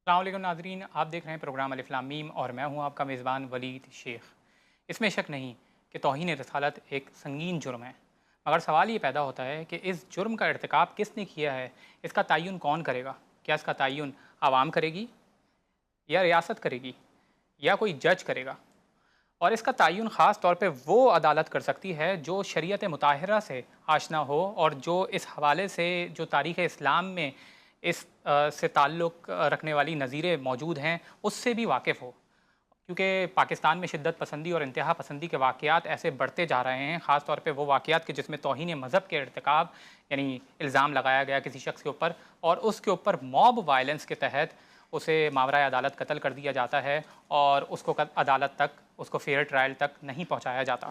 السلام علیکم ناظرین، آپ دیکھ رہے ہیں پروگرام الف لام میم اور میں ہوں آپ کا میزبان ولید شیخ۔ اس میں شک نہیں کہ توہین رسالت ایک سنگین جرم ہے، مگر سوال یہ پیدا ہوتا ہے کہ اس جرم کا ارتکاب کس نے کیا ہے، اس کا تعین کون کرے گا؟ کیا اس کا تعین عوام کرے گی یا ریاست کرے گی یا کوئی جج کرے گا؟ اور اس کا تعین خاص طور پہ وہ عدالت کر سکتی ہے جو شریعت مطہرہ سے آشنا ہو اور جو اس حوالے سے جو تاریخ اسلام میں اس سے تعلق رکھنے والی نظیریں موجود ہیں اس سے بھی واقف ہو، کیونکہ پاکستان میں شدت پسندی اور انتہا پسندی کے واقعات ایسے بڑھتے جا رہے ہیں، خاص طور پہ وہ واقعات کہ جس میں توہین مذہب کے ارتکاب یعنی الزام لگایا گیا کسی شخص کے اوپر اور اس کے اوپر موب وائلنس کے تحت اسے ماورائے عدالت قتل کر دیا جاتا ہے اور اس کو عدالت تک، اس کو فیئر ٹرائل تک نہیں پہنچایا جاتا۔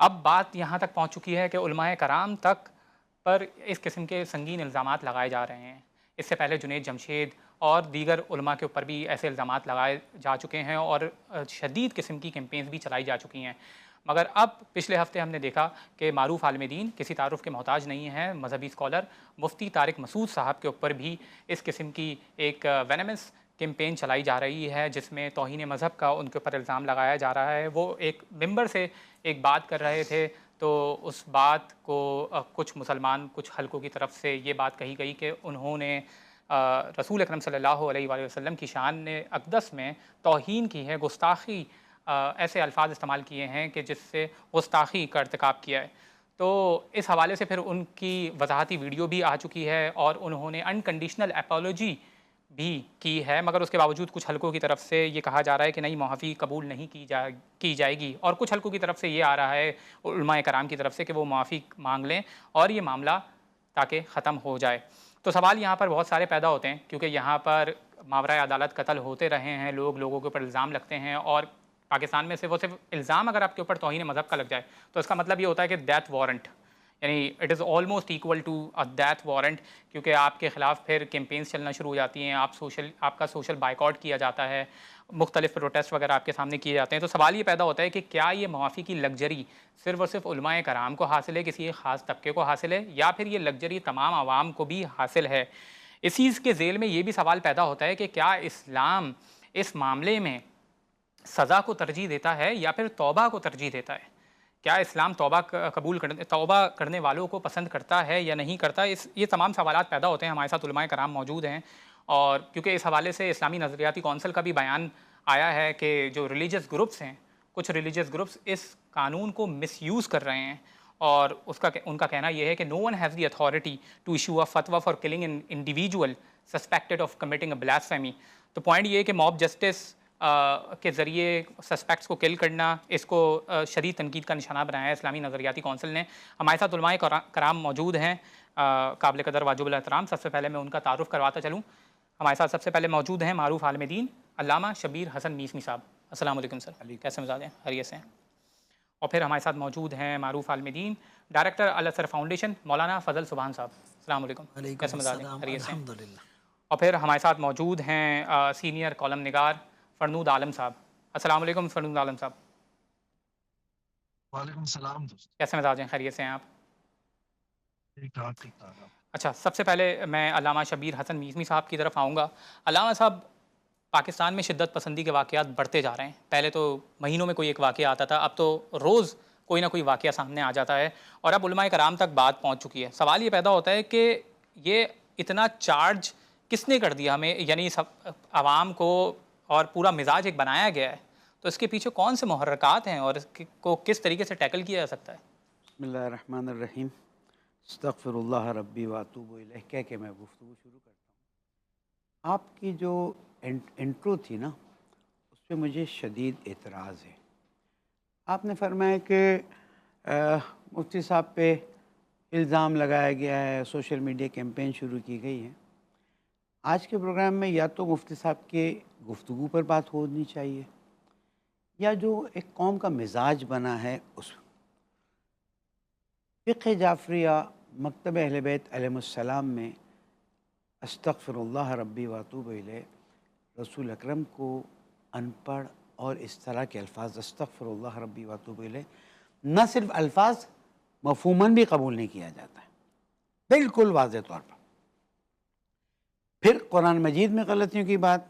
اب بات یہاں تک پہنچ چکی ہے کہ علماء کرام تک پر اس قسم کے سنگین الزامات لگائے جا رہے ہیں۔ اس سے پہلے جنید جمشید اور دیگر علماء کے اوپر بھی ایسے الزامات لگائے جا چکے ہیں اور شدید قسم کی کیمپینز بھی چلائی جا چکی ہیں، مگر اب پچھلے ہفتے ہم نے دیکھا کہ معروف عالم دین کسی تعارف کے محتاج نہیں ہیں، مذہبی اسکالر مفتی طارق مسعود صاحب کے اوپر بھی اس قسم کی ایک وینمس کیمپین چلائی جا رہی ہے جس میں توہین مذہب کا ان کے اوپر الزام لگایا جا رہا ہے۔ وہ ایک ممبر سے ایک بات کر رہے تھے تو اس بات کو کچھ مسلمان کچھ حلقوں کی طرف سے یہ بات کہی گئی کہ انہوں نے رسول اکرم صلی اللہ علیہ وآلہ وسلم کی شان اقدس میں توہین کی ہے، گستاخی ایسے الفاظ استعمال کیے ہیں کہ جس سے گستاخی کا ارتکاب کیا ہے۔ تو اس حوالے سے پھر ان کی وضاحتی ویڈیو بھی آ چکی ہے اور انہوں نے انکنڈیشنل اپالوجی بھی کی ہے، مگر اس کے باوجود کچھ حلقوں کی طرف سے یہ کہا جا رہا ہے کہ نہیں، معافی قبول نہیں کی جائے گی، اور کچھ حلقوں کی طرف سے یہ آ رہا ہے علماء کرام کی طرف سے کہ وہ معافی مانگ لیں اور یہ معاملہ تاکہ ختم ہو جائے۔ تو سوال یہاں پر بہت سارے پیدا ہوتے ہیں کیونکہ یہاں پر ماورائے عدالت قتل ہوتے رہے ہیں، لوگوں کے اوپر الزام لگتے ہیں، اور پاکستان میں صرف الزام اگر آپ کے اوپر توہین مذہب کا لگ جائے تو اس کا مطلب یہ ہوتا ہے کہ ڈیتھ وارنٹ، یعنی it is almost equal to death warrant, کیونکہ آپ کے خلاف پھر کیمپینز چلنا شروع ہو جاتی ہیں، آپ کا سوشل بائیکاٹ کیا جاتا ہے، مختلف پروٹیسٹ وغیرہ آپ کے سامنے کیے جاتے ہیں۔ تو سوال یہ پیدا ہوتا ہے کہ کیا یہ معافی کی لگژری صرف اور صرف علماء کرام کو حاصل ہے، کسی ایک خاص طبقے کو حاصل ہے، یا پھر یہ لگژری تمام عوام کو بھی حاصل ہے؟ اسی کے ذیل میں یہ بھی سوال پیدا ہوتا ہے کہ کیا اسلام اس معاملے میں سزا کو ترجیح دیتا ہے یا پھر توبہ کو ترجیح دیتا ہے؟ کیا اسلام توبہ کرنے والوں کو پسند کرتا ہے یا نہیں کرتا؟ یہ تمام سوالات پیدا ہوتے ہیں۔ ہمارے ساتھ علماء کرام موجود ہیں اور کیونکہ اس حوالے سے اسلامی نظریاتی کونسل کا بھی بیان آیا ہے کہ جو ریلیجس گروپس ہیں، کچھ ریلیجس گروپس اس قانون کو مس یوز کر رہے ہیں، اور ان کا کہنا یہ ہے کہ no one has the authority to issue a fatwa for killing an individual suspected of committing a blasphemy. تو پوائنٹ یہ ہے کہ موب جسٹس کے ذریعے سسپیکٹس کو کل کرنا، اس کو شدید تنقید کا نشانہ بنایا ہے اسلامی نظریاتی کونسل نے۔ ہمارے ساتھ علماء کرام موجود ہیں قابل قدر واجب الاحترام۔ سب سے پہلے میں ان کا تعارف کرواتا چلوں۔ ہمارے ساتھ سب سے پہلے موجود ہیں معروف عالم دین علامہ شبیر حسن میسمی صاحب۔ السلام علیکم سر، علیکم کیسے مزاج ہیں؟ خیریت سے ہیں؟ اور پھر ہمارے ساتھ موجود ہیں معروف عالم دین ڈائریکٹر الازہر فاؤنڈیشن مولانا فضل سبحان صاحب۔ السلام علیکم، وعلیکم کیسے مزاج ہیں؟ السلام، خیریت سے ہیں؟ الحمدللہ۔ اور پھر ہمارے ساتھ موجود ہیں سینئر کالم نگار فرنود عالم صاحب۔ السلام علیکم فرنود عالم صاحب، وعلیکم السلام دوست۔ کیسے مزاج ہیں؟ خیریت سے ہیں آپ؟ ٹھیک ٹھاک ٹھیک ٹھاک آپ۔ اچھا، سب سے پہلے میں علامہ شبیر حسن میسمی صاحب کی طرف آؤں گا۔ علامہ صاحب، پاکستان میں شدت پسندی کے واقعات بڑھتے جا رہے ہیں۔ پہلے تو مہینوں میں کوئی ایک واقعہ آتا تھا، اب تو روز کوئی نہ کوئی واقعہ سامنے آ جاتا ہے اور اب علماء کرام تک بات پہنچ چکی ہے۔ سوال یہ پیدا ہوتا ہے کہ یہ اتنا چارج کس نے کر دیا ہمیں، یعنی سب عوام کو، اور پورا مزاج ایک بنایا گیا ہے، تو اس کے پیچھے کون سے محرکات ہیں اور اس کو کس طریقے سے ٹیکل کیا جا سکتا ہے؟ بسم اللہ الرحمن الرحیم، استغفر اللہ ربی واتوب الیہ کہہ کے میں گفتگو شروع کرتا ہوں۔ آپ کی جو انٹرو تھی نا، اس پہ مجھے شدید اعتراض ہے۔ آپ نے فرمایا کہ مفتی صاحب پہ الزام لگایا گیا ہے، سوشل میڈیا کیمپین شروع کی گئی ہے۔ آج کے پروگرام میں یا تو مفتی صاحب کے گفتگو پر بات ہونی چاہیے، یا جو ایک قوم کا مزاج بنا ہے اس فقہ جعفریہ مکتب اہل بیت علیہ السلام میں استغفر اللہ ربی واتوب الیہ، رسول اکرم کو ان پڑھ اور اس طرح کے الفاظ استغفر اللہ ربی واتوب الیہ نہ صرف الفاظ مفہوماً بھی قبول نہیں کیا جاتا ہے، بالکل واضح طور پر۔ پھر قرآن مجید میں غلطیوں کی بات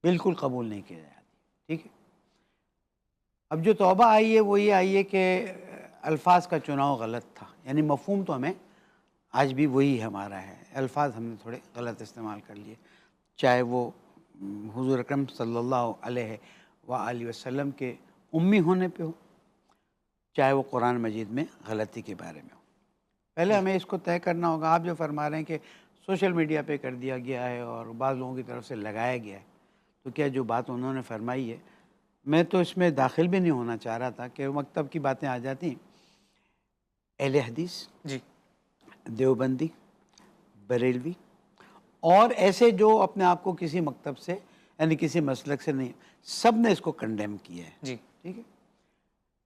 بالکل قبول نہیں کی جاتی، ٹھیک ہے۔ اب جو توبہ آئی ہے وہ یہ آئی ہے کہ الفاظ کا چناؤ غلط تھا، یعنی مفہوم تو ہمیں آج بھی وہی ہمارا ہے، الفاظ ہم نے تھوڑے غلط استعمال کر لیے، چاہے وہ حضور اکرم صلی اللہ علیہ وآلہ وسلم کے امی ہونے پہ ہو، چاہے وہ قرآن مجید میں غلطی کے بارے میں ہو۔ پہلے ہمیں اس کو طے کرنا ہوگا۔ آپ جو فرما رہے ہیں کہ سوشل میڈیا پہ کر دیا گیا ہے اور بعض لوگوں کی طرف سے لگایا گیا ہے، تو کیا جو بات انہوں نے فرمائی ہے، میں تو اس میں داخل بھی نہیں ہونا چاہ رہا تھا کہ مکتب کی باتیں آ جاتی، اہل حدیث، جی دیوبندی، بریلوی اور ایسے جو اپنے آپ کو کسی مکتب سے یعنی کسی مسلک سے نہیں، سب نے اس کو کنڈیم کیا ہے، جی ٹھیک ہے۔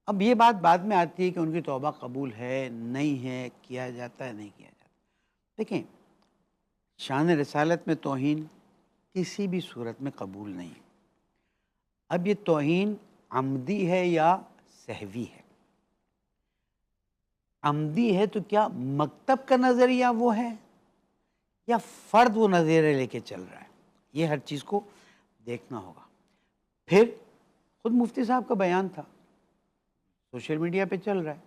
اب یہ بات بعد میں آتی ہے کہ ان کی توبہ قبول ہے نہیں ہے، کیا جاتا ہے نہیں کیا جاتا۔ دیکھیں، شان رسالت میں توہین کسی بھی صورت میں قبول نہیں۔ اب یہ توہین عمدی ہے یا سہوی ہے؟ عمدی ہے تو کیا مکتب کا نظریہ وہ ہے یا فرد وہ نظریہ لے کے چل رہا ہے؟ یہ ہر چیز کو دیکھنا ہوگا۔ پھر خود مفتی صاحب کا بیان تھا، سوشل میڈیا پہ چل رہا ہے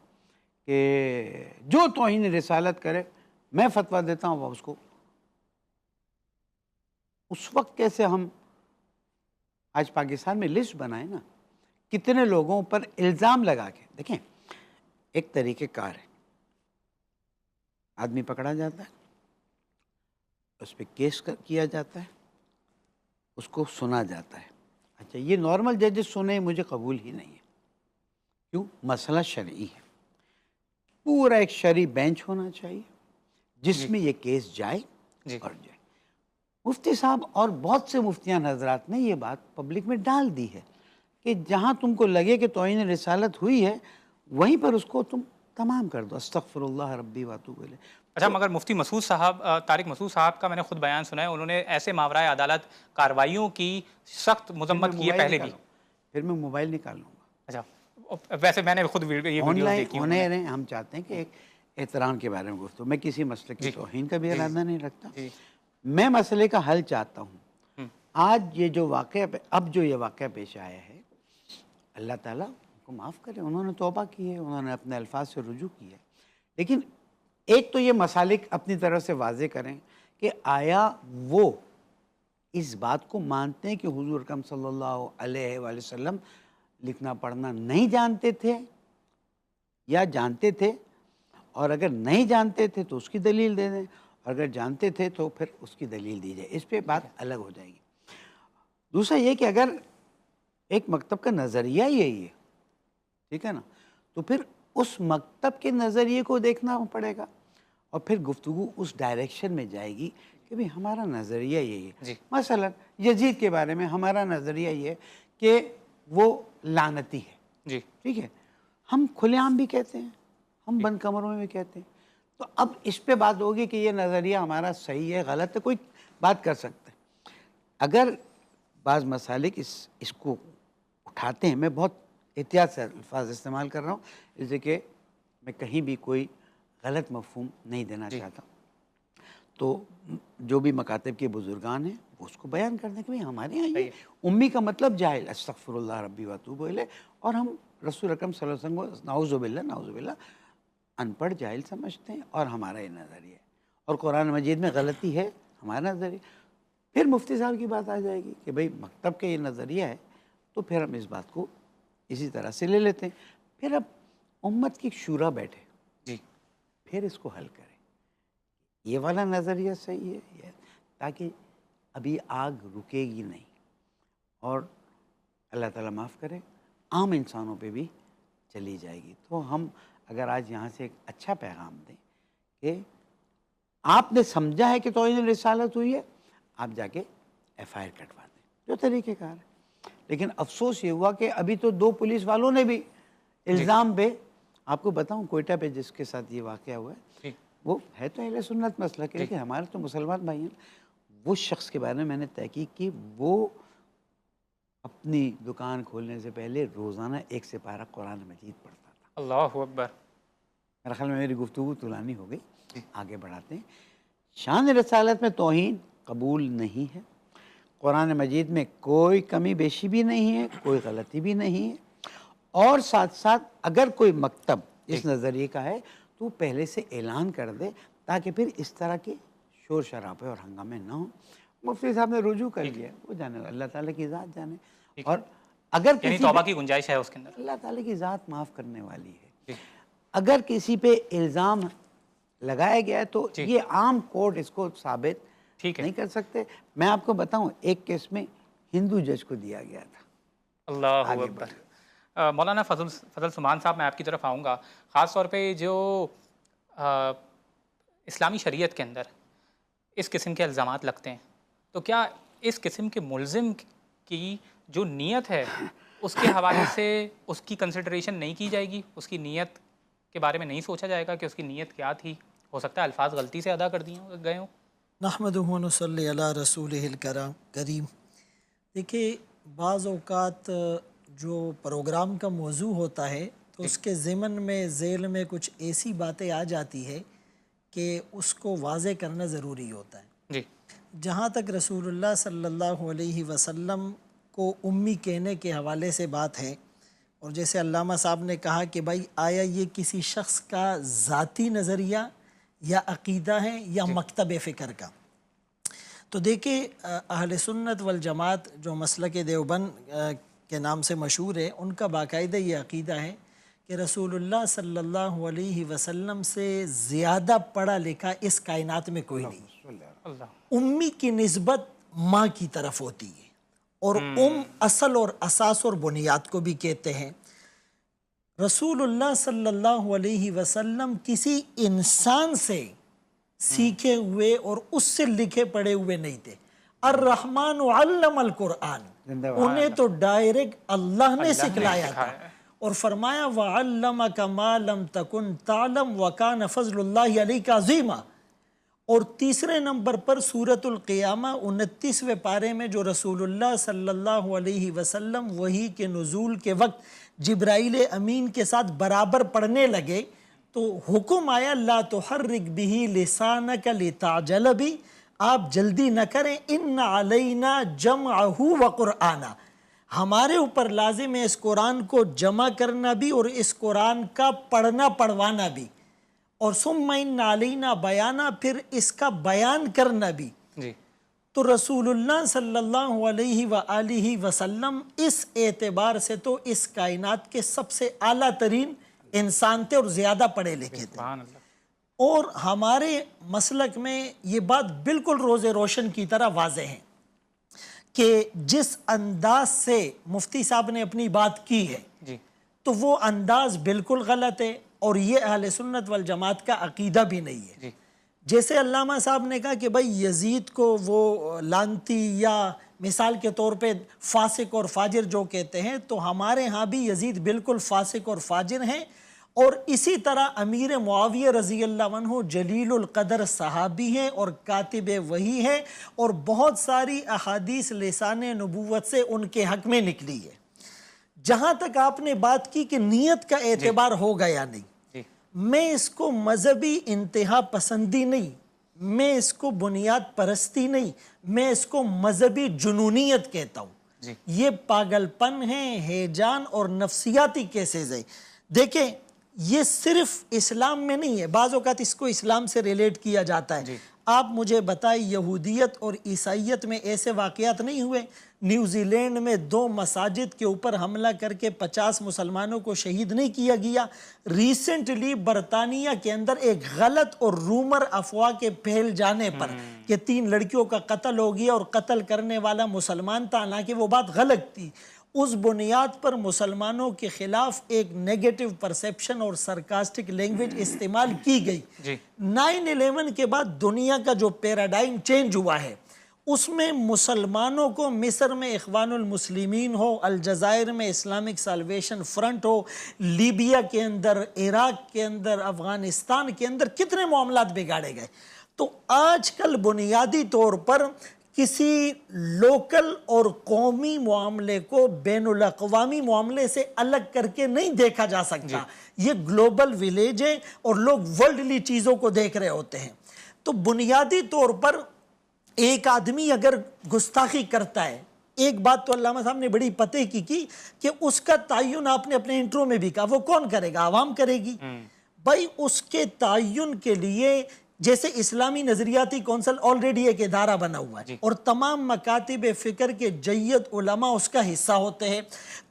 کہ جو توہین رسالت کرے میں فتویٰ دیتا ہوں وہ اس کو۔ اس وقت کیسے ہم آج پاکستان میں لسٹ بنائیں نا، کتنے لوگوں پر الزام لگا کے، دیکھیں ایک طریقہ کار ہے، آدمی پکڑا جاتا ہے، اس پہ کیس کیا جاتا ہے، اس کو سنا جاتا ہے۔ اچھا، یہ نارمل ججز سنیں مجھے قبول ہی نہیں ہے۔ کیوں؟ مسئلہ شرعی ہے، پورا ایک شرعی بینچ ہونا چاہیے جس جی میں یہ کیس جائے جی اور جائے۔ مفتی صاحب اور بہت سے مفتیان حضرات نے یہ بات پبلک میں ڈال دی ہے کہ جہاں تم کو لگے کہ توہین رسالت ہوئی ہے وہیں پر اس کو تم تمام کر دو، استغفر اللہ ربی واتوب الیہ۔ اچھا، مگر مفتی مسعود صاحب، طارق مسعود صاحب کا میں نے خود بیان سنا ہے، انہوں نے ایسے ماورائے عدالت کارروائیوں کی سخت پھر میں مذمت کی ہے موبائل پہلے بھی۔ نکالوں پھر میں موبائل نکال لوں گا، اچھا، ویسے میں نے خود یہ آن ویڈیوز لائن دیکھی آن انہوں نے۔ ایئر ہیں۔ ہم چاہتے ہیں کہ ایک احترام کے بارے میں گفتگو، میں کسی مسئلے کی جی توہین کا بھی جی ارادہ نہیں رکھتا، جی میں مسئلے کا حل چاہتا ہوں۔ ہم، آج یہ جو واقعہ اب جو یہ واقعہ پیش آیا ہے، اللہ تعالیٰ ان کو معاف کرے، انہوں نے توبہ کی ہے، انہوں نے اپنے الفاظ سے رجوع کی ہے، لیکن ایک تو یہ مسالک اپنی طرف سے واضح کریں کہ آیا وہ اس بات کو مانتے ہیں کہ حضور اکرم صلی اللہ علیہ وآلہ وسلم لکھنا پڑھنا نہیں جانتے تھے یا جانتے تھے، اور اگر نہیں جانتے تھے تو اس کی دلیل دے دیں، اور اگر جانتے تھے تو پھر اس کی دلیل دی جائے، اس پہ بات الگ ہو جائے گی۔ دوسرا یہ کہ اگر ایک مکتب کا نظریہ یہی ہے، ٹھیک ہے نا، تو پھر اس مکتب کے نظریے کو دیکھنا پڑے گا، اور پھر گفتگو اس ڈائریکشن میں جائے گی کہ بھئی ہمارا نظریہ یہی ہے۔ جی مثلا یزید کے بارے میں ہمارا نظریہ یہ ہے کہ وہ لعنتی ہے، جی ٹھیک ہے، ہم کھلے عام بھی کہتے ہیں، ہم بند کمروں میں بھی کہتے ہیں، تو اب اس پہ بات ہوگی کہ یہ نظریہ ہمارا صحیح ہے غلط ہے، کوئی بات کر سکتا ہے۔ اگر بعض مسالک اس کو اٹھاتے ہیں، میں بہت احتیاط سے الفاظ استعمال کر رہا ہوں اس لیے کہ میں کہیں بھی کوئی غلط مفہوم نہیں دینا جی چاہتا، تو جو بھی مکاتب کے بزرگان ہیں وہ اس کو بیان کر دیں کہ بھئی ہمارے یہاں صحیح یہ امی کا مطلب جاہل، استغفر اللہ ربی واتوب الیہ، اور ہم رسول اکرم صلی اللہ علیہ وسلم کو نعوذ باللہ ان پڑھ جاہل سمجھتے ہیں، اور ہمارا یہ نظریہ ہے، اور قرآن مجید میں غلطی ہے ہمارا نظریہ۔ پھر مفتی صاحب کی بات آ جائے گی کہ بھئی مکتب کا یہ نظریہ ہے، تو پھر ہم اس بات کو اسی طرح سے لے لیتے ہیں۔ پھر اب امت کی شورا بیٹھے، جی پھر اس کو حل کریں، یہ والا نظریہ صحیح ہے یہ، تاکہ ابھی آگ رکے گی نہیں، اور اللہ تعالیٰ معاف کرے عام انسانوں پہ بھی چلی جائے گی۔ تو ہم اگر آج یہاں سے ایک اچھا پیغام دیں کہ آپ نے سمجھا ہے کہ توہین رسالت ہوئی ہے، آپ جا کے ایف آئی آر کٹوا دیں، جو طریقہ کار ہے۔ لیکن افسوس یہ ہوا کہ ابھی تو 2 پولیس والوں نے بھی جی الزام پہ، آپ کو بتاؤں کوئٹہ پہ جس کے ساتھ یہ واقعہ ہوا ہے، جی وہ ہے تو اہل سنت مسئلہ کے، جی لیکن ہمارے تو مسلمان بھائی ہیں۔ وہ شخص کے بارے میں نے تحقیق کی، وہ اپنی دکان کھولنے سے پہلے روزانہ 1 سپارہ قرآن مجید پڑھتا تھا۔ اللہ اکبر۔ میرا خیال میں میری گفتگو طولانی ہو گئی، جی آگے بڑھاتے ہیں۔ شان رسالت میں توہین قبول نہیں ہے، قرآن مجید میں کوئی کمی بیشی بھی نہیں ہے، کوئی غلطی بھی نہیں ہے، اور ساتھ ساتھ اگر کوئی مکتب اس نظریے کا ہے تو پہلے سے اعلان کر دے تاکہ پھر اس طرح کے شور شرابے اور ہنگامے نہ ہوں۔ مفتی صاحب نے رجوع کر لیا، وہ جانے اللہ تعالیٰ کی ذات جانے، اور اگر یعنی کسی توبہ کی گنجائش ہے اس کے اندر۔ اللہ تعالیٰ کی ذات معاف کرنے والی ہے۔ اگر کسی پہ الزام لگایا گیا ہے تو یہ عام کورٹ اس کو ثابت نہیں کر سکتے۔ میں آپ کو بتاؤں، ایک کیس میں ہندو جج کو دیا گیا تھا۔ اللہ اکبر۔ مولانا فضل سمان صاحب، میں آپ کی طرف آؤں گا۔ خاص طور پہ جو اسلامی شریعت کے اندر اس قسم کے الزامات لگتے ہیں، تو کیا اس قسم کے ملزم کی جو نیت ہے اس کے حوالے سے اس کی کنسیڈریشن نہیں کی جائے گی؟ اس کی نیت کے بارے میں نہیں سوچا جائے گا کہ اس کی نیت کیا تھی؟ ہو سکتا ہے الفاظ غلطی سے ادا کر دیے گئے ہوں۔ نحمدہ و نصلی علی رسولہ الکریم۔ دیکھیے، بعض اوقات جو پروگرام کا موضوع ہوتا ہے تو اس کے ضمن میں ذیل میں کچھ ایسی باتیں آ جاتی ہے کہ اس کو واضح کرنا ضروری ہوتا ہے۔ جہاں تک رسول اللہ صلی اللہ علیہ وسلم کو امی کہنے کے حوالے سے بات ہے، اور جیسے علامہ صاحب نے کہا کہ بھائی آیا یہ کسی شخص کا ذاتی نظریہ یا عقیدہ ہے یا مکتب فکر کا، تو دیکھیں اہل سنت والجماعت جو مسلک دیوبند کے نام سے مشہور ہے، ان کا باقاعدہ یہ عقیدہ ہے کہ رسول اللہ صلی اللہ علیہ وسلم سے زیادہ پڑھا لکھا اس کائنات میں کوئی نہیں۔ امی کی نسبت ماں کی طرف ہوتی ہے، اور اصل اور اساس اور بنیاد کو بھی کہتے ہیں۔ رسول اللہ صلی اللہ علیہ وسلم کسی انسان سے سیکھے ہوئے اور اس سے لکھے پڑھے ہوئے نہیں تھے۔ الرحمن علم القرآن، انہیں تو ڈائریکٹ اللہ نے سکھلایا تھا، اور فرمایا وَعَلَّمَكَ مَا لَمْ تَكُنْ تَعْلَمْ وَكَانَ فَضْلُ اللَّهِ عَلَيْكَ عَظِيمًا۔ اور تیسرے نمبر پر سورۃ القیامہ 29ویں پارے میں جو رسول اللہ صلی اللہ علیہ وسلم وحی کے نزول کے وقت جبرائیل امین کے ساتھ برابر پڑھنے لگے تو حکم آیا لا تحرک بہ لسانک لتعجل بہ، آپ جلدی نہ کریں، ان علینا جمعہ وقرآنہ، ہمارے اوپر لازم ہے اس قرآن کو جمع کرنا بھی اور اس قرآن کا پڑھنا پڑھوانا بھی، اور ثم ان علینا بیانہ، پھر اس کا بیان کرنا بھی۔ تو رسول اللہ صلی اللہ علیہ وآلہ وسلم اس اعتبار سے تو اس کائنات کے سب سے اعلیٰ ترین انسان تھے اور زیادہ پڑھے لکھے تھے، اور ہمارے مسلک میں یہ بات بالکل روز روشن کی طرح واضح ہے کہ جس انداز سے مفتی صاحب نے اپنی بات کی ہے تو وہ انداز بالکل غلط ہے، اور یہ اہل سنت والجماعت کا عقیدہ بھی نہیں ہے۔ جیسے علامہ صاحب نے کہا کہ بھائی یزید کو وہ لانتی یا مثال کے طور پہ فاسق اور فاجر جو کہتے ہیں، تو ہمارے ہاں بھی یزید بالکل فاسق اور فاجر ہیں، اور اسی طرح امیر معاویہ رضی اللہ عنہ جلیل القدر صحابی ہیں اور کاتب وحی ہیں، اور بہت ساری احادیث لسان نبوت سے ان کے حق میں نکلی ہے۔ جہاں تک آپ نے بات کی کہ نیت کا اعتبار ہوگا یا نہیں، میں اس کو مذہبی انتہا پسندی نہیں، میں اس کو بنیاد پرستی نہیں، میں اس کو مذہبی جنونیت کہتا ہوں۔ یہ پاگل پن ہے، ہیجان اور نفسیاتی کیسز ہے۔ دیکھیں، یہ صرف اسلام میں نہیں ہے، بعض اوقات اس کو اسلام سے ریلیٹ کیا جاتا ہے۔ آپ مجھے بتائیں، یہودیت اور عیسائیت میں ایسے واقعات نہیں ہوئے؟ نیوزی لینڈ میں 2 مساجد کے اوپر حملہ کر کے 50 مسلمانوں کو شہید نہیں کیا گیا؟ ریسنٹلی برطانیہ کے اندر ایک غلط اور رومر افواہ کے پھیل جانے پر کہ 3 لڑکیوں کا قتل ہو گیا اور قتل کرنے والا مسلمان تھا، حالانکہ وہ بات غلط تھی، اس بنیاد پر مسلمانوں کے خلاف ایک نیگیٹو پرسیپشن اور سرکاسٹک لینگویج استعمال کی گئی۔ 9/11 کے بعد دنیا کا جو پیراڈائم چینج ہوا ہے، اس میں مسلمانوں کو مصر میں اخوان المسلمین ہو، الجزائر میں اسلامک سالویشن فرنٹ ہو، لیبیا کے اندر، عراق کے اندر، افغانستان کے اندر کتنے معاملات بگاڑے گئے۔ تو آج کل بنیادی طور پر کسی لوکل اور قومی معاملے کو بین الاقوامی معاملے سے الگ کر کے نہیں دیکھا جا سکتا۔ یہ گلوبل ویلیج ہے اور لوگ ورلڈلی چیزوں کو دیکھ رہے ہوتے ہیں۔ تو بنیادی طور پر ایک آدمی اگر گستاخی کرتا ہے، ایک بات تو علامہ صاحب نے بڑی پتے کی کہ اس کا تعین آپ نے اپنے انٹرو میں بھی کہا، وہ کون کرے گا؟ عوام کرے گی۔ بھائی اس کے تعین کے لیے جیسے اسلامی نظریاتی کونسل آلریڈی ایک ادارہ بنا ہوا ہے اور تمام مکاتب فکر کے جید علماء اس کا حصہ ہوتے ہیں،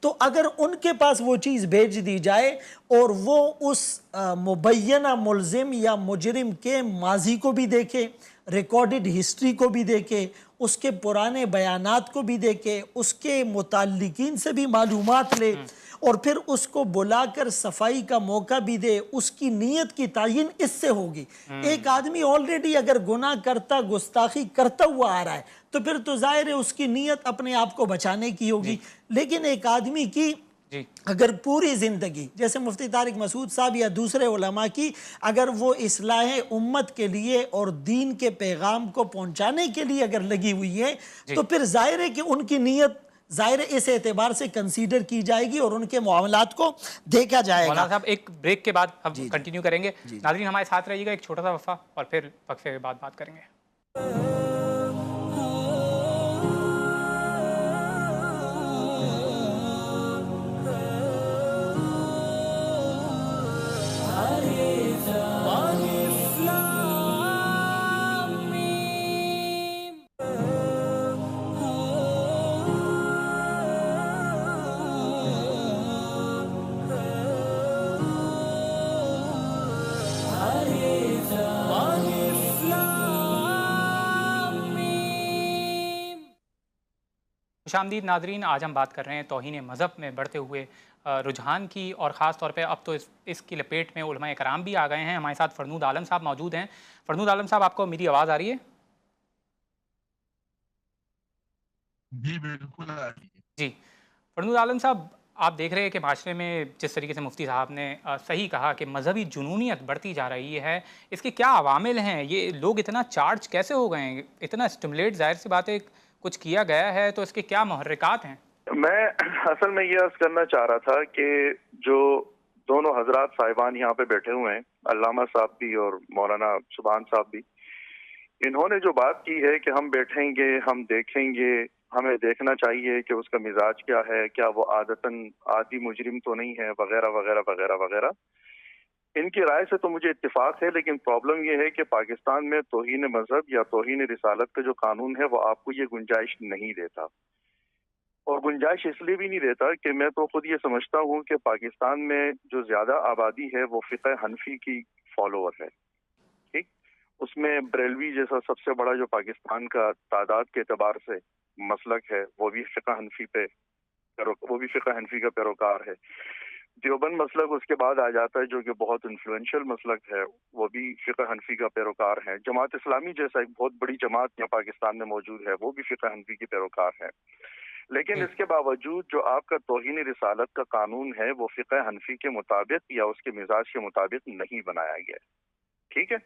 تو اگر ان کے پاس وہ چیز بھیج دی جائے اور وہ اس مبینہ ملزم یا مجرم کے ماضی کو بھی دیکھے، ریکارڈڈ ہسٹری کو بھی دیکھے، اس کے پرانے بیانات کو بھی دیکھے، اس کے متعلقین سے بھی معلومات لے اور پھر اس کو بلا کر صفائی کا موقع بھی دے، اس کی نیت کی تعین اس سے ہوگی۔ ایک آدمی آلریڈی اگر گناہ کرتا، گستاخی کرتا ہوا آ رہا ہے تو پھر تو ظاہر ہے اس کی نیت اپنے آپ کو بچانے کی ہوگی۔ لیکن ایک آدمی کی اگر پوری زندگی، جیسے مفتی طارق مسعود صاحب یا دوسرے علماء کی، اگر وہ اصلاح امت کے لیے اور دین کے پیغام کو پہنچانے کے لیے اگر لگی ہوئی ہے تو پھر ظاہر ہے کہ ان کی نیت ظاہر اس اعتبار سے کنسیڈر کی جائے گی اور ان کے معاملات کو دیکھا جائے گا۔ مولانا صاحب ایک بریک کے بعد ہم کنٹینیو کریں گے۔ ناظرین ہمارے ساتھ رہیے گا، ایک چھوٹا سا وقفہ اور پھر وقفے کے بعد بات کریں گے۔ خوش آمدید ناظرین، آج ہم بات کر رہے ہیں توہین مذہب میں بڑھتے ہوئے رجحان کی، اور خاص طور پہ اب تو اس کی لپیٹ میں علماء کرام بھی آ گئے ہیں۔ ہمارے ساتھ فرنود عالم صاحب موجود ہیں۔ فرنود عالم صاحب، آپ کو میری آواز آ رہی ہے؟ جی بالکل آ رہی ہے۔ جی فرنود عالم صاحب، آپ دیکھ رہے ہیں کہ معاشرے میں جس طریقے سے مفتی صاحب نے صحیح کہا کہ مذہبی جنونیت بڑھتی جا رہی ہے، اس کے کیا عوامل ہیں؟ یہ لوگ اتنا چارج کیسے ہو گئے ہیں؟ اتنا اسٹیمولیٹ ظاہر سی بات ہے کچھ کیا گیا ہے، تو اس کے کیا محرکات ہیں؟ میں اصل میں یہ عرض کرنا چاہ رہا تھا کہ جو دونوں حضرات صاحبان یہاں پہ بیٹھے ہوئے ہیں، علامہ صاحب بھی اور مولانا سبحان صاحب بھی، انہوں نے جو بات کی ہے کہ ہم بیٹھیں گے، ہم دیکھیں گے، ہمیں دیکھنا چاہیے کہ اس کا مزاج کیا ہے، کیا وہ عادتاً عادی مجرم تو نہیں ہے، وغیرہ وغیرہ وغیرہ وغیرہ، ان کی رائے سے تو مجھے اتفاق ہے، لیکن پرابلم یہ ہے کہ پاکستان میں توہین مذہب یا توہین رسالت کا جو قانون ہے وہ آپ کو یہ گنجائش نہیں دیتا، اور گنجائش اس لیے بھی نہیں دیتا کہ میں تو خود یہ سمجھتا ہوں کہ پاکستان میں جو زیادہ آبادی ہے وہ فقہ حنفی کی فالوور ہے، ٹھیک؟ اس میں بریلوی جیسا سب سے بڑا جو پاکستان کا تعداد کے اعتبار سے مسلک ہے وہ بھی فقہ حنفی کا پیروکار ہے۔ دیوبند مسلک اس کے بعد آ جاتا ہے جو کہ بہت انفلوئنشل مسلک ہے، وہ بھی فقہ حنفی کا پیروکار ہے۔ جماعت اسلامی جیسا ایک بہت بڑی جماعت یہاں پاکستان میں موجود ہے، وہ بھی فقہ حنفی کی پیروکار ہے۔ لیکن اس کے باوجود جو آپ کا توہین رسالت کا قانون ہے وہ فقہ حنفی کے مطابق یا اس کے مزاج کے مطابق نہیں بنایا گیا، ٹھیک ہے؟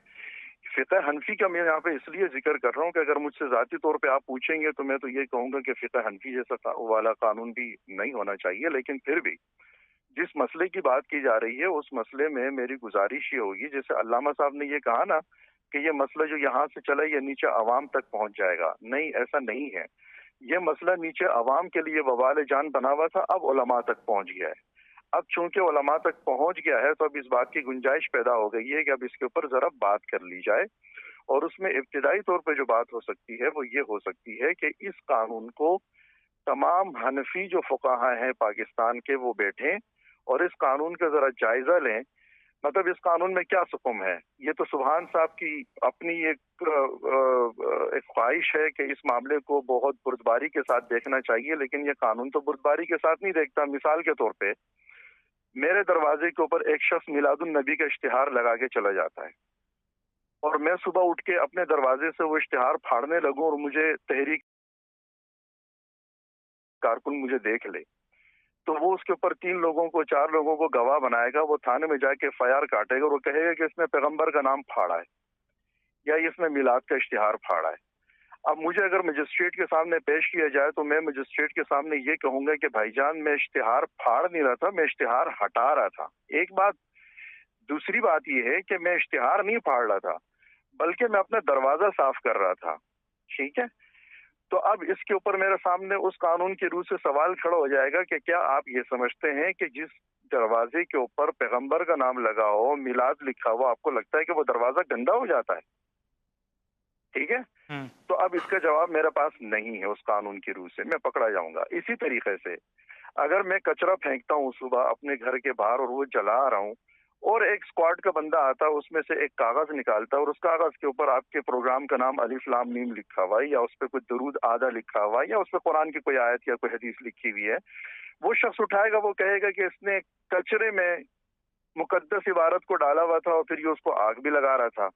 فقہ حنفی کا میں یہاں پہ اس لیے ذکر کر رہا ہوں کہ اگر مجھ سے ذاتی طور پہ آپ پوچھیں گے تو میں تو یہ کہوں گا کہ فقہ حنفی جیسا والا قانون بھی نہیں ہونا چاہیے، لیکن پھر بھی جس مسئلے کی بات کی جا رہی ہے اس مسئلے میں میری گزارش یہ ہوگی، جیسے علامہ صاحب نے یہ کہا نا کہ یہ مسئلہ جو یہاں سے چلا یہ نیچے عوام تک پہنچ جائے گا، نہیں، ایسا نہیں ہے۔ یہ مسئلہ نیچے عوام کے لیے وبال جان بنا ہوا تھا، اب علماء تک پہنچ گیا ہے۔ اب چونکہ علماء تک پہنچ گیا ہے تو اب اس بات کی گنجائش پیدا ہو گئی ہے کہ اب اس کے اوپر ذرا بات کر لی جائے، اور اس میں ابتدائی طور پہ جو بات ہو سکتی ہے وہ یہ ہو سکتی ہے کہ اس قانون کو تمام حنفی جو فقہاء ہیں پاکستان کے وہ بیٹھیں اور اس قانون کا ذرا جائزہ لیں، مطلب اس قانون میں کیا حکم ہے۔ یہ تو سبحان صاحب کی اپنی ایک خواہش ہے کہ اس معاملے کو بہت بردباری کے ساتھ دیکھنا چاہیے، لیکن یہ قانون تو بردباری کے ساتھ نہیں دیکھتا۔ مثال کے طور پہ میرے دروازے کے اوپر ایک شخص میلاد النبی کا اشتہار لگا کے چلا جاتا ہے، اور میں صبح اٹھ کے اپنے دروازے سے وہ اشتہار پھاڑنے لگوں اور مجھے تحریک کارکن مجھے دیکھ لے، تو وہ اس کے اوپر 3 لوگوں کو 4 لوگوں کو گواہ بنائے گا، وہ تھانے میں جا کے FIR کاٹے گا اور وہ کہے گا کہ اس نے پیغمبر کا نام پھاڑا ہے یا اس نے میلاد کا اشتہار پھاڑا ہے۔ اب مجھے اگر مجسٹریٹ کے سامنے پیش کیا جائے تو میں مجسٹریٹ کے سامنے یہ کہوں گا کہ بھائی جان میں اشتہار پھاڑ نہیں رہا تھا، میں اشتہار ہٹا رہا تھا۔ ایک بات۔ دوسری بات یہ ہے کہ میں اشتہار نہیں پھاڑ رہا تھا، بلکہ میں اپنا دروازہ صاف کر رہا تھا. ٹھیک ہے. تو اب اس کے اوپر میرے سامنے اس قانون کی روح سے سوال کھڑا ہو جائے گا کہ کیا آپ یہ سمجھتے ہیں کہ جس دروازے کے اوپر پیغمبر کا نام لگا ہو, میلاد لکھا ہوا, آپ کو لگتا ہے کہ وہ دروازہ گندا ہو جاتا ہے؟ ٹھیک ہے. تو اب اس کا جواب میرے پاس نہیں ہے اس قانون کی روح سے, میں پکڑا جاؤں گا. اسی طریقے سے اگر میں کچرا پھینکتا ہوں صبح اپنے گھر کے باہر اور وہ جلا رہا ہوں, اور ایک اسکواڈ کا بندہ آتا ہے, اس میں سے ایک کاغذ نکالتا ہے اور اس کاغذ کے اوپر آپ کے پروگرام کا نام الف لام میم لکھا ہوا ہے, یا اس پہ کوئی درود آدھا لکھا ہوا ہے, یا اس پہ قرآن کی کوئی آیت یا کوئی حدیث لکھی ہوئی ہے, وہ شخص اٹھائے گا, وہ کہے گا کہ اس نے کچرے میں مقدس عبارت کو ڈالا ہوا تھا اور پھر یہ اس کو آگ بھی لگا رہا تھا.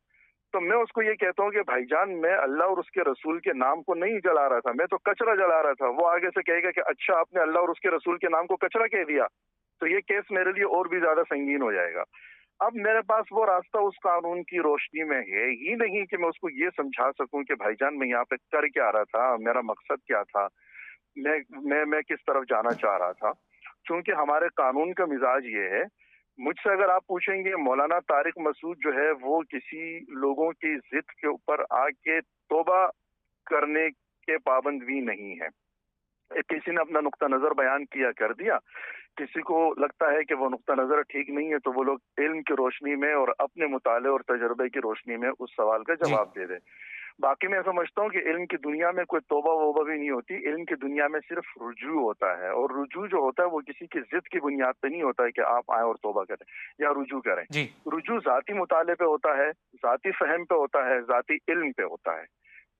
تو میں اس کو یہ کہتا ہوں کہ بھائی جان, میں اللہ اور اس کے رسول کے نام کو نہیں جلا رہا تھا, میں تو کچرا جلا رہا تھا. وہ آگے سے کہے گا کہ اچھا آپ نے اللہ اور اس کے رسول کے نام کو کچرا کہہ دیا, تو یہ کیس میرے لیے اور بھی زیادہ سنگین ہو جائے گا. اب میرے پاس وہ راستہ اس قانون کی روشنی میں ہے ہی نہیں کہ میں اس کو یہ سمجھا سکوں کہ بھائی جان میں یہاں پہ کر کیا رہا تھا, میرا مقصد کیا تھا, میں کس طرف جانا چاہ رہا تھا. چونکہ ہمارے قانون کا مزاج یہ ہے, مجھ سے اگر آپ پوچھیں گے مولانا طارق مسعود جو ہے وہ کسی لوگوں کی ضد کے اوپر آ کے توبہ کرنے کے پابند بھی نہیں ہے. کسی نے اپنا نقطہ نظر بیان کیا کر دیا, کسی کو لگتا ہے کہ وہ نقطہ نظر ٹھیک نہیں ہے تو وہ لوگ علم کی روشنی میں اور اپنے مطالعے اور تجربے کی روشنی میں اس سوال کا جواب دے دیں. باقی میں سمجھتا ہوں کہ علم کی دنیا میں کوئی توبہ ووبہ بھی نہیں ہوتی. علم کی دنیا میں صرف رجوع ہوتا ہے, اور رجوع جو ہوتا ہے وہ کسی کی ضد کی بنیاد پہ نہیں ہوتا ہے کہ آپ آئیں اور توبہ کریں یا رجوع کریں. رجوع ذاتی مطالعے پہ ہوتا ہے, ذاتی فہم پہ ہوتا ہے, ذاتی علم پہ ہوتا ہے.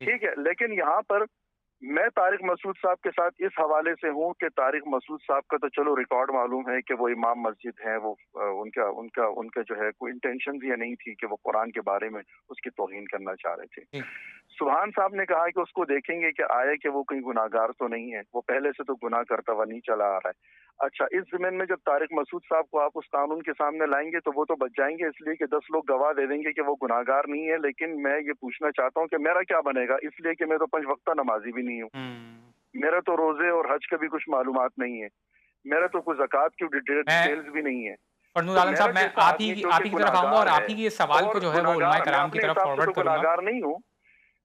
ٹھیک ہے. لیکن یہاں پر میں طارق مسعود صاحب کے ساتھ اس حوالے سے ہوں کہ طارق مسعود صاحب کا تو چلو ریکارڈ معلوم ہے کہ وہ امام مسجد ہیں, وہ ان کا جو ہے کوئی انٹینشن یہ نہیں تھی کہ وہ قرآن کے بارے میں اس کی توہین کرنا چاہ رہے تھے. سبحان صاحب نے کہا کہ اس کو دیکھیں گے کہ آئے کہ وہ کہیں گناہ گار تو نہیں ہے, وہ پہلے سے تو گناہ کرتا ہوا نہیں چلا آ رہا ہے. اچھا, اس زمین میں جب طارق مسعود صاحب کو آپ اس قانون کے سامنے لائیں گے تو وہ تو بچ جائیں گے, اس لیے کہ 10 لوگ گواہ دے دیں گے کہ وہ گناہ گار نہیں ہے. لیکن میں یہ پوچھنا چاہتا ہوں کہ میرا کیا بنے گا, اس لیے کہ میں تو 5 وقتہ نمازی بھی نہیں ہوں, میرا تو روزے اور حج کا بھی کچھ معلومات نہیں ہے, میرا تو کوئی زکوٰۃ کی ڈیٹیلز بھی نہیں ہے. فرنود عالم صاحب, میں آپ ہی کی طرف آؤں گا اور آپ ہی کے سوال کو جو ہے وہ علماء کرام کی طرف فارورڈ کروں گا. گناہ گار نہیں ہوں,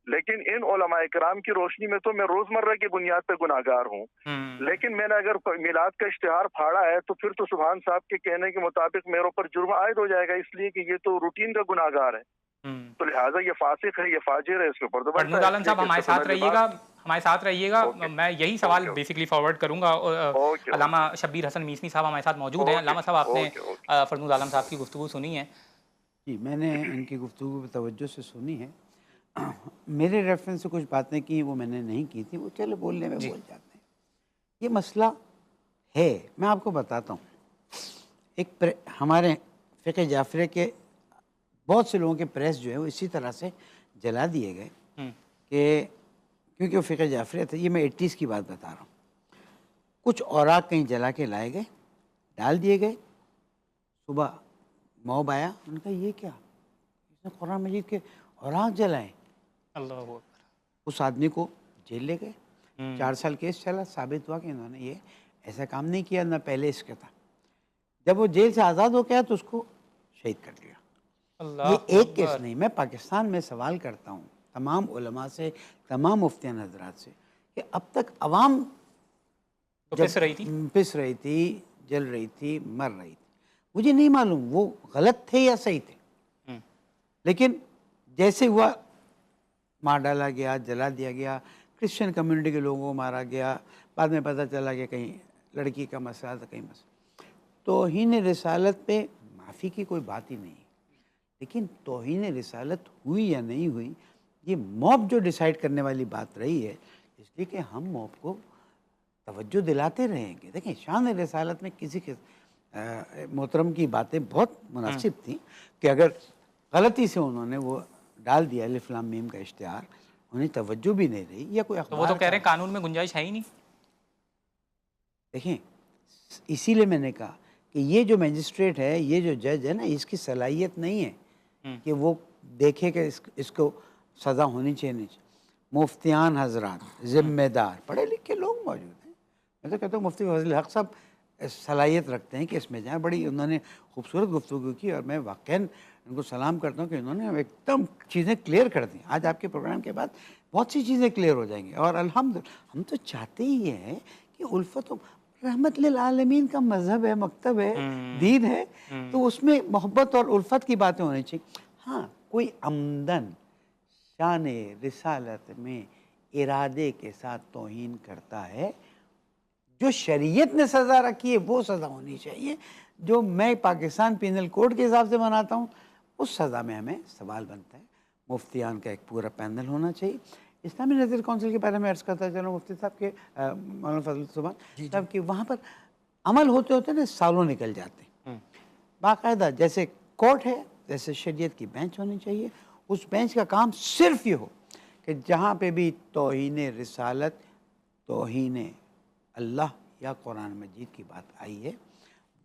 لیکن ان علماء کرام کی روشنی میں تو میں روزمرہ کی بنیاد پہ گناہ گار ہوں. لیکن میں نے اگر میلاد کا اشتہار پھاڑا ہے تو پھر تو سبحان صاحب کے کہنے کے مطابق میرے اوپر جرم عائد ہو جائے گا, اس لیے کہ یہ تو روٹین کا گناہ گار ہے. تو لہٰذا یہ فاسق ہے, یہ فاجر ہے, اس کے اوپر تو فرنود عالم صاحب ہمارے ساتھ رہیے گا. میں یہی سوال بیسکلی فارورڈ کروں گا. علامہ شبیر حسن میسنی صاحب ہمارے ساتھ موجود ہیں. علامہ صاحب, آپ نے فرنود عالم صاحب کی گفتگو سنی ہے؟ جی, میں نے ان کی گفتگو پہ توجہ سے سنی ہے. میرے ریفرنس سے کچھ باتیں کی وہ میں نے نہیں کی تھی, وہ چلے بولنے میں بول جاتے ہیں. یہ مسئلہ ہے, میں آپ کو بتاتا ہوں. ایک ہمارے فقہ جعفریہ کے بہت سے لوگوں کے پریس جو ہے وہ اسی طرح سے جلا دیے گئے کہ کیونکہ وہ فقہ جعفریہ تھے. یہ میں 80s کی بات بتا رہا ہوں. کچھ اوراق کہیں جلا کے لائے گئے, ڈال دیے گئے. صبح موب آیا, ان کا یہ کیا, اس نے قرآن مجید کے اوراق جلائیں. اللہ, اس آدمی کو جیل لے گئے. 4 سال کیس چلا, ثابت ہوا کہ انہوں نے یہ ایسا کام نہیں کیا, نہ پہلے اس کا تھا. جب وہ جیل سے آزاد ہو گیا تو اس کو شہید کر دیا. یہ ایک کیس نہیں, میں پاکستان میں سوال کرتا ہوں تمام علماء سے, تمام مفتیان حضرات سے, کہ اب تک عوام پس رہی تھی, جل رہی تھی, مر رہی تھی. مجھے نہیں معلوم وہ غلط تھے یا صحیح تھے, لیکن جیسے ہوا مار ڈالا گیا, جلا دیا گیا, کرسچن کمیونٹی کے لوگوں کو مارا گیا. بعد میں پتہ چلا کہ کہیں لڑکی کا مسئلہ تھا, کہیں مسئلہ. توہین رسالت پہ معافی کی کوئی بات ہی نہیں, لیکن توہین رسالت ہوئی یا نہیں ہوئی یہ موب جو ڈیسائیڈ کرنے والی بات رہی ہے. اس لیے کہ ہم موب کو توجہ دلاتے رہیں گے. دیکھیں, شان رسالت میں کسی کے محترم کی باتیں بہت مناسب تھیں کہ اگر غلطی سے انہوں نے وہ ڈال دیا الف لام میم کا اشتہار, انہیں توجہ بھی نہیں رہی یا کوئی اخبار. وہ تو کہہ رہے ہیں قانون میں گنجائش ہے ہی نہیں. دیکھیں, اسی لیے میں نے کہا کہ یہ جو میجسٹریٹ ہے, یہ جو جج ہے نا, اس کی صلاحیت نہیں ہے کہ وہ دیکھے کہ اس کو سزا ہونی چاہیے. مفتیان حضرات, ذمہ دار, پڑھے لکھے لوگ موجود ہیں. میں تو کہتا ہوں مفتی فضل الحق صاحب صلاحیت رکھتے ہیں کہ اس میں جائیں. بڑی انہوں نے خوبصورت گفتگو کی, اور میں واقعاً ان کو سلام کرتا ہوں کہ انہوں نے ایک دم چیزیں کلیئر کر دیں. آج آپ کے پروگرام کے بعد بہت سی چیزیں کلیئر ہو جائیں گی. اور الحمدللہ ہم تو چاہتے ہی ہیں کہ الفت و رحمت للعالمین کا مذہب ہے, مکتب ہے, دین ہے, تو اس میں محبت اور الفت کی باتیں ہونی چاہیے. ہاں کوئی عمدن شان رسالت میں ارادے کے ساتھ توہین کرتا ہے, جو شریعت نے سزا رکھی ہے وہ سزا ہونی چاہیے. جو میں پاکستان پینل کوڈ کے حساب سے مناتا ہوں اس سزا میں ہمیں سوال بنتا ہے. مفتیان کا ایک پورا پینل ہونا چاہیے. اسلامی نظیر کونسل کے بارے میں عرض کرتا چلوں مفتی صاحب کے مولانا فضل سبحان صاحب کہ وہاں پر عمل ہوتے ہوتے نا سالوں نکل جاتے ہیں. باقاعدہ جیسے کورٹ ہے جیسے شریعت کی بینچ ہونی چاہیے. اس بینچ کا کام صرف یہ ہو کہ جہاں پہ بھی توہین رسالت, توہین اللہ یا قرآن مجید کی بات آئی ہے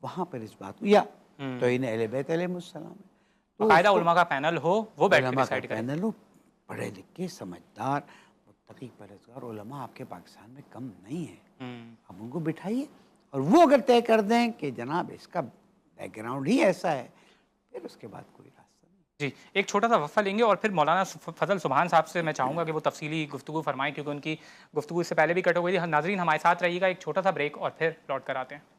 وہاں پر اس بات کو, یا توہین اہل بیت علیہ السلام ہے, تو باقاعدہ علماء کا پینل ہو, وہ بیٹھ کے علماء کا ڈیسائیڈ کریں. پینل ہو, پڑھے لکھے سمجھدار متقی پرہیزگار علماء آپ کے پاکستان میں کم نہیں ہیں. اب ان کو بٹھائیے اور وہ اگر طے کر دیں کہ جناب اس کا بیک گراؤنڈ ہی ایسا ہے, پھر اس کے بعد کوئی راستہ نہیں. جی ایک چھوٹا سا وقفہ لیں گے اور پھر مولانا فضل سبحان صاحب سے میں چاہوں گا کہ وہ تفصیلی گفتگو فرمائیں, کیونکہ ان کی گفتگو اس سے پہلے بھی کٹ ہو گئی تھی. ناظرین ہمارے ساتھ رہیے گا, ایک چھوٹا سا بریک اور پھر لوٹ کر آتے ہیں.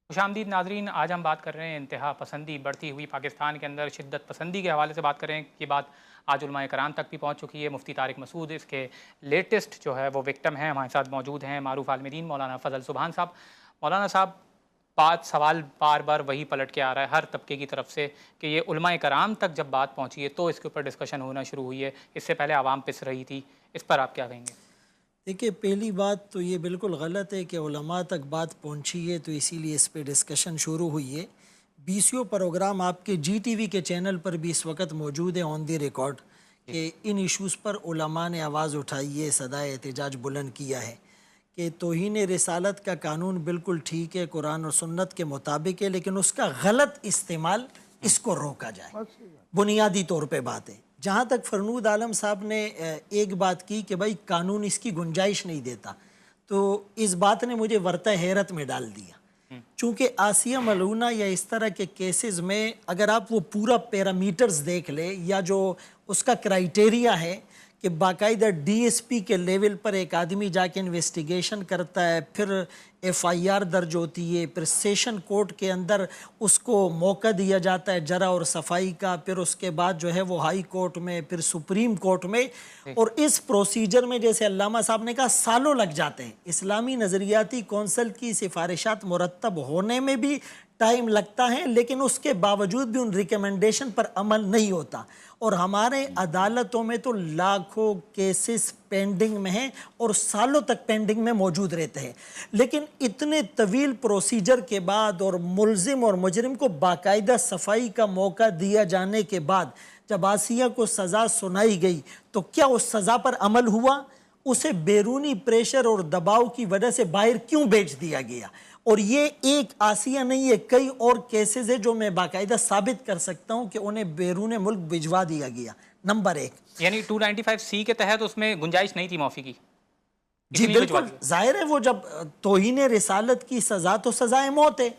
خوش آمدید ناظرین. آج ہم بات کر رہے ہیں انتہا پسندی بڑھتی ہوئی پاکستان کے اندر شدت پسندی کے حوالے سے بات کر رہے ہیں. یہ بات آج علماء کرام تک بھی پہنچ چکی ہے. مفتی طارق مسعود اس کے لیٹسٹ جو ہے وہ وکٹم ہیں, ہمارے ساتھ موجود ہیں معروف عالم دین مولانا فضل سبحان صاحب. مولانا صاحب سوال بار بار وہی پلٹ کے آ رہا ہے ہر طبقے کی طرف سے کہ یہ علماء کرام تک جب بات پہنچی ہے تو اس کے اوپر ڈسکشن ہونا شروع ہوئی ہے, اس سے پہلے عوام پس رہی تھی. اس پر آپ کیا کہیں گے؟ دیکھیے پہلی بات تو یہ بالکل غلط ہے کہ علماء تک بات پہنچی ہے تو اسی لیے اس پہ ڈسکشن شروع ہوئی ہے. بیسیوں پروگرام آپ کے جی ٹی وی کے چینل پر بھی اس وقت موجود ہے آن دی ریکارڈ کہ ان ایشوز پر علماء نے آواز اٹھائی ہے, صدائے احتجاج بلند کیا ہے کہ توہین رسالت کا قانون بالکل ٹھیک ہے, قرآن اور سنت کے مطابق ہے, لیکن اس کا غلط استعمال اس کو روکا جائے. بنیادی طور پہ بات ہے. جہاں تک فرنود عالم صاحب نے ایک بات کی کہ بھائی قانون اس کی گنجائش نہیں دیتا, تو اس بات نے مجھے ورطہ حیرت میں ڈال دیا. چونکہ آسیہ ملعونہ یا اس طرح کے کیسز میں اگر آپ وہ پورا پیرامیٹرز دیکھ لیں یا جو اس کا کرائیٹیریا ہے کہ باقاعدہ ڈی ایس پی کے لیول پر ایک آدمی جا کے انویسٹیگیشن کرتا ہے, پھر ایف آئی آر درج ہوتی ہے, پھر سیشن کورٹ کے اندر اس کو موقع دیا جاتا ہے جرح اور صفائی کا, پھر اس کے بعد جو ہے وہ ہائی کورٹ میں, پھر سپریم کورٹ میں, اور اس پروسیجر میں جیسے علامہ صاحب نے کہا سالوں لگ جاتے ہیں. اسلامی نظریاتی کونسل کی سفارشات مرتب ہونے میں بھی ٹائم لگتا ہے, لیکن اس کے باوجود بھی ان ریکمنڈیشن پر عمل نہیں ہوتا. اور ہمارے عدالتوں میں تو لاکھوں کیسز پینڈنگ میں ہیں اور سالوں تک پینڈنگ میں موجود رہتے ہیں. لیکن اتنے طویل پروسیجر کے بعد اور ملزم اور مجرم کو باقاعدہ صفائی کا موقع دیا جانے کے بعد جب آسیہ کو سزا سنائی گئی تو کیا اس سزا پر عمل ہوا؟ اسے بیرونی پریشر اور دباؤ کی وجہ سے باہر کیوں بھیج دیا گیا؟ اور یہ ایک آسیہ نہیں ہے, کئی اور کیسز ہیں جو میں باقاعدہ ثابت کر سکتا ہوں کہ انہیں بیرون ملک بھجوا دیا گیا. نمبر ایک, یعنی 295C کے تحت اس میں گنجائش نہیں تھی معافی کی؟ جی بالکل ظاہر ہے, وہ جب توہین رسالت کی سزا تو سزائے موت ہے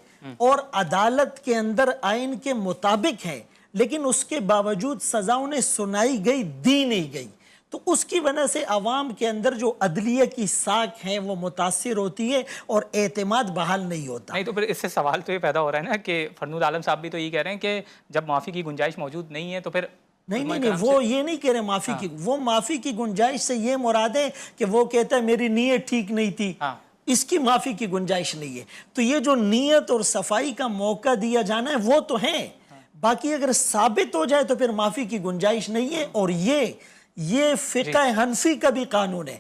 اور عدالت کے اندر آئین کے مطابق ہے, لیکن اس کے باوجود سزا انہیں سنائی گئی, دی نہیں گئی. تو اس کی وجہ سے عوام کے اندر جو عدلیہ کی ساکھ ہے وہ متاثر ہوتی ہے اور اعتماد بحال نہیں ہوتا. نہیں تو پھر اس سے سوال تو یہ پیدا ہو رہا ہے نا کہ فرنود عالم صاحب بھی تو یہ کہہ رہے ہیں کہ جب معافی کی گنجائش موجود نہیں ہے تو پھر نہیں وہ یہ نہیں کہہ رہے معافی کی, وہ معافی کی گنجائش سے یہ مراد ہے کہ وہ کہتا ہے میری نیت ٹھیک نہیں تھی, اس کی معافی کی گنجائش نہیں ہے. تو یہ جو نیت اور صفائی کا موقع دیا جانا ہے وہ تو ہے, باقی اگر ثابت ہو جائے تو پھر معافی کی گنجائش نہیں ہے. اور یہ فقہ حنفی کا بھی قانون ہے.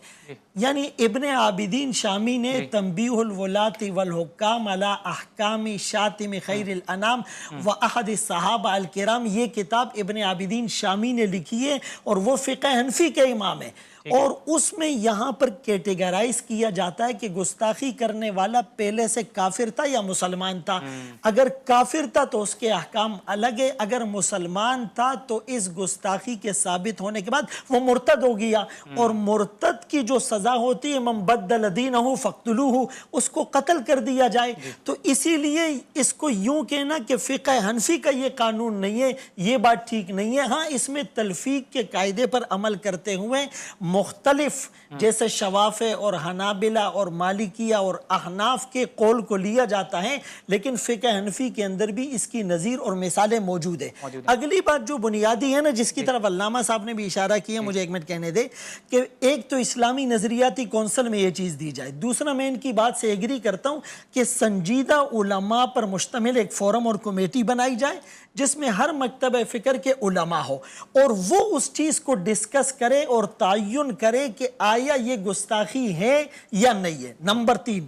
یعنی ابن عابدین شامی نے تنبیہ الولاۃ والحکام علی احکام شاتم خیر الانام و احد الصحابہ الکرام, یہ کتاب ابن عابدین شامی نے لکھی ہے اور وہ فقہ حنفی کے امام ہے. اور اس میں یہاں پر کیٹیگرائز کیا جاتا ہے کہ گستاخی کرنے والا پہلے سے کافر تھا یا مسلمان تھا. اگر کافر تھا تو اس کے احکام الگ ہے، اگر مسلمان تھا تو اس گستاخی کے ثابت ہونے کے بعد وہ مرتد ہو گیا، اور مرتد کی جو سزا ہوتی ہے من بدل دینہ فاقتلوہ، اس کو قتل کر دیا جائے. تو اسی لیے اس کو یوں کہنا کہ فقہ حنفی کا یہ قانون نہیں ہے، یہ بات ٹھیک نہیں ہے. ہاں اس میں تلفیق کے قاعدے پر عمل کرتے ہوئے مختلف جیسے شوافع اور حنابلہ اور مالکیہ اور احناف کے قول کو لیا جاتا ہے، لیکن فقہ حنفی کے اندر بھی اس کی نظیر اور مثالیں موجود ہیں. اگلی بات جو بنیادی ہے نا، جس کی طرف علامہ صاحب نے بھی اشارہ کیا، مجھے ایک منٹ کہنے دے، کہ ایک تو اسلامی نظریاتی کونسل میں یہ چیز دی جائے. دوسرا میں ان کی بات سے ایگری کرتا ہوں کہ سنجیدہ علماء پر مشتمل ایک فورم اور کمیٹی بنائی جائے جس میں ہر مکتب فکر کے علماء ہو، اور وہ اس چیز کو ڈسکس کرے اور تعین کرے کہ آیا یہ گستاخی ہے یا نہیں ہے. نمبر 3،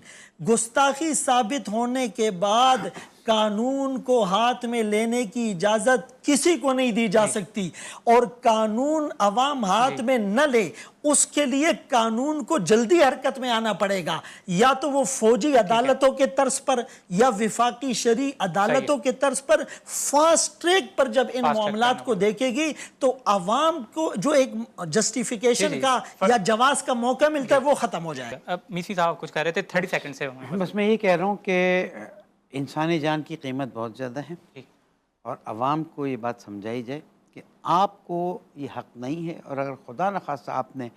گستاخی ثابت ہونے کے بعد قانون کو ہاتھ میں لینے کی اجازت کسی کو نہیں دی جا سکتی، اور قانون عوام ہاتھ میں نہ لے اس کے لیے قانون کو جلدی حرکت میں آنا پڑے گا، یا تو وہ فوجی عدالتوں کے طرز پر یا وفاقی شرعی عدالتوں کے طرز پر فاسٹ ٹریک پر جب ان معاملات کو دیکھے گی تو عوام کو جو ایک جسٹیفیکیشن کا یا جواز کا موقع ملتا ہے وہ ختم ہو جائے. اب میسی صاحب کچھ کہہ رہے تھے 30 سیکنڈ سے. بس میں یہ کہہ رہا ہوں کہ انسانی جان کی قیمت بہت زیادہ ہے، اور عوام کو یہ بات سمجھائی جائے کہ آپ کو یہ حق نہیں ہے، اور اگر خدا نخواستہ آپ نے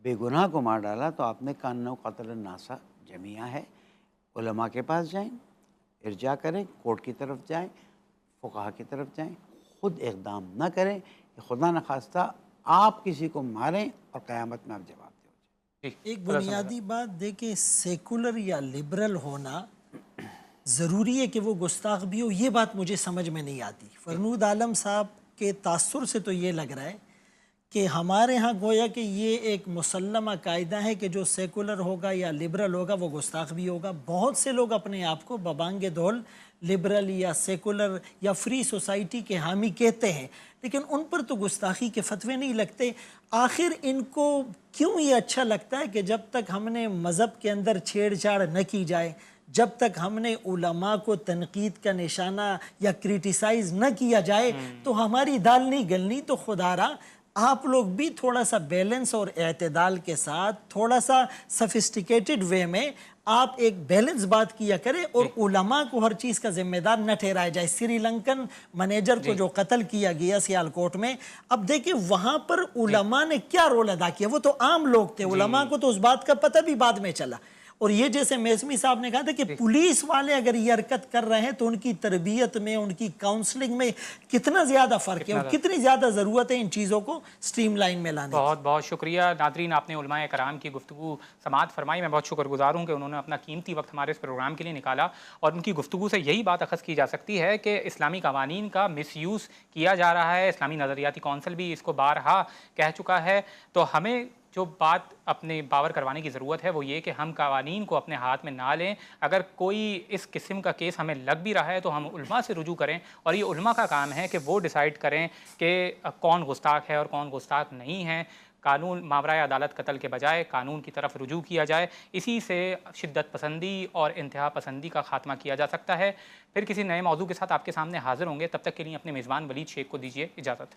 بے گناہ کو مار ڈالا تو آپ نے کانہ قتل الناس جمیعہ ہے. علماء کے پاس جائیں، ارجاع کریں، کورٹ کی طرف جائیں، فقہا کی طرف جائیں، خود اقدام نہ کریں کہ خدا نخواستہ آپ کسی کو ماریں اور قیامت میں آپ جواب دیں. ایک بنیادی بات دیکھیں، سیکولر یا لبرل ہونا ضروری ہے کہ وہ گستاخ بھی ہو، یہ بات مجھے سمجھ میں نہیں آتی. فرنود عالم صاحب کے تاثر سے تو یہ لگ رہا ہے کہ ہمارے ہاں گویا کہ یہ ایک مسلمہ قاعدہ ہے کہ جو سیکولر ہوگا یا لبرل ہوگا وہ گستاخ بھی ہوگا. بہت سے لوگ اپنے آپ کو ببانگ دول لبرل یا سیکولر یا فری سوسائٹی کے حامی کہتے ہیں، لیکن ان پر تو گستاخی کے فتوے نہیں لگتے. آخر ان کو کیوں یہ اچھا لگتا ہے کہ جب تک ہم نے مذہب کے اندر چھیڑ چھاڑ نہ کی جائے، جب تک ہم نے علماء کو تنقید کا نشانہ یا کریٹیسائز نہ کیا جائے تو ہماری دال نہیں گلنی. تو خدا را آپ لوگ بھی تھوڑا سا بیلنس اور اعتدال کے ساتھ تھوڑا سا سفسٹیکیٹڈ وے میں آپ ایک بیلنس بات کیا کریں، اور علماء کو ہر چیز کا ذمہ دار نہ ٹھہرایا جائے. سری لنکن منیجر کو جو قتل کیا گیا سیالکوٹ میں، اب دیکھیں وہاں پر علماء نے کیا رول ادا کیا. وہ تو عام لوگ تھے، علماء کو تو اس بات کا پتہ بھی بعد میں چلا. اور یہ جیسے میسمی صاحب نے کہا تھا کہ پولیس والے اگر یہ حرکت کر رہے ہیں تو ان کی تربیت میں، ان کی کاؤنسلنگ میں کتنا زیادہ فرق ہے اور کتنی زیادہ ضرورت ہے ان چیزوں کو سٹریم لائن میں لانے. بہت بہت شکریہ ناظرین، آپ نے علماء کرام کی گفتگو سماعت فرمائی. میں بہت شکر گزار ہوں کہ انہوں نے اپنا قیمتی وقت ہمارے اس پروگرام کے لیے نکالا، اور ان کی گفتگو سے یہی بات اخذ کی جا سکتی ہے کہ اسلامی قوانین کا مس یوز کیا جا رہا ہے. اسلامی نظریاتی کونسل بھی اس کو بارہا کہہ چکا ہے. تو ہمیں جو بات اپنے باور کروانے کی ضرورت ہے وہ یہ کہ ہم قوانین کو اپنے ہاتھ میں نہ لیں. اگر کوئی اس قسم کا کیس ہمیں لگ بھی رہا ہے تو ہم علماء سے رجوع کریں، اور یہ علماء کا کام ہے کہ وہ ڈیسائیڈ کریں کہ کون گستاخ ہے اور کون گستاخ نہیں ہے. قانون ماورائے عدالت قتل کے بجائے قانون کی طرف رجوع کیا جائے. اسی سے شدت پسندی اور انتہا پسندی کا خاتمہ کیا جا سکتا ہے. پھر کسی نئے موضوع کے ساتھ آپ کے سامنے حاضر ہوں گے. تب تک کے لیے اپنے میزبان ولید شیخ کو دیجیے اجازت.